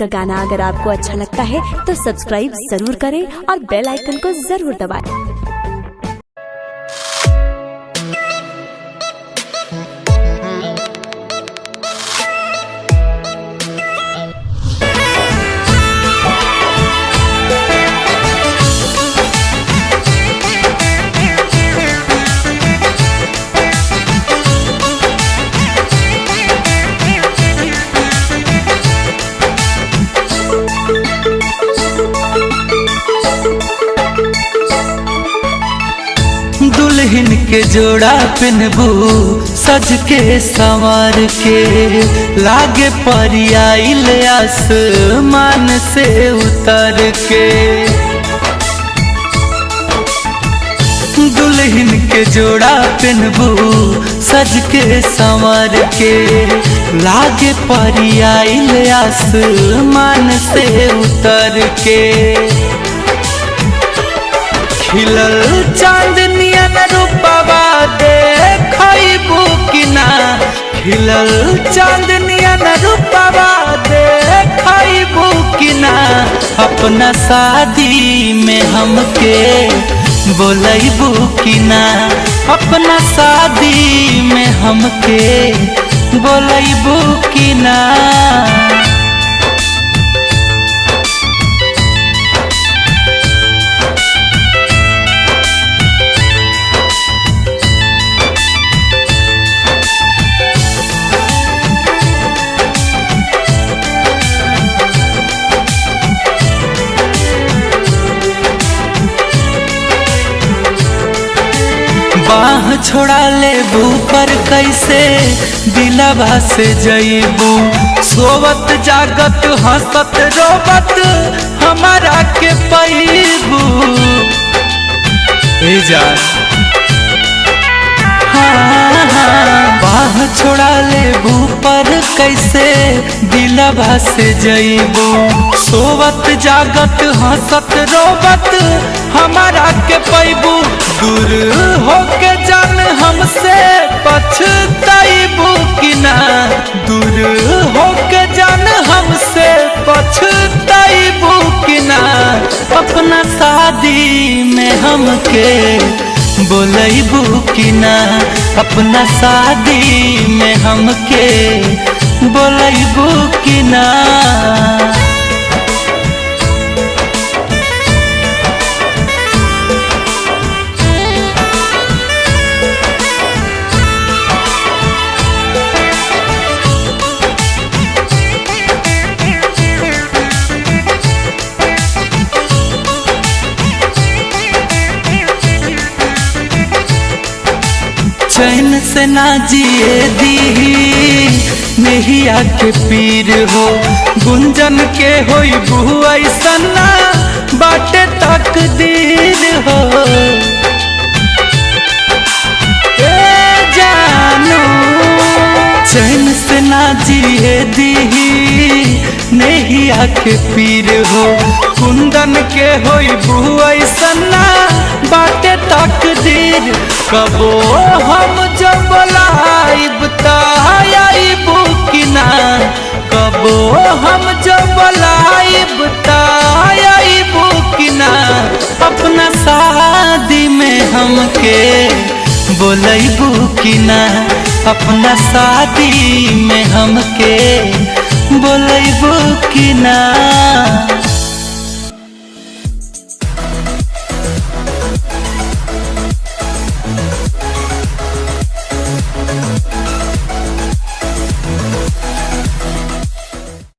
तो गाना अगर आपको अच्छा लगता है तो सब्सक्राइब जरूर करें और बेल आइकन को जरूर दबाएं। दुल्हन के जोड़ा पिनबू सज के संवार के, लागे परियाइल आसमान से उतर के। दुल्हन के जोड़ा पिनबू सज के संवार के, लागे परियाइल आसमान से उतर के। खिलल चांदनियन रूपवा देखबू कि ना, खिलल चांदनियन रूपवा देखबू कि ना। अपना शादी में हमके बोलबू कि ना, अपना शादी में हमके बोलबू कि ना। बाह छोड़ा लेबू पर कैसे दिलवा से जईबू, सोवत जागत हंसत रोबत हमारा के पैबू। हाँ, बाह छोड़ा लेबू पर कैसे दिलवा से जईबू, सोवत जागत हंसत रोबत हमारा के पैबू। दूर होके जान हमसे पछताइबू कि ना, दूर होके जान हमसे पछताइबू कि ना। अपना शादी में हमके बोलबू कि ना, अपना शादी में हमके बोलबू कि ना। चैन से ना जिए दी नहिया के पीर हो, गुंजन के होई बहू ऐसन ना बाटे तकदीर हो। जानू चैन से ना जिए दी नहिया के पीर हो, कुंदन के होई बहू ऐसन ना बाटे तकदीर। कबो हम जब लाइब ताइबू कि ना, कबो हम जब लाइब ताइबू कि ना। अपना शादी में हमके बोलबू कि ना, अपना शादी में हमके बोलबू कि ना।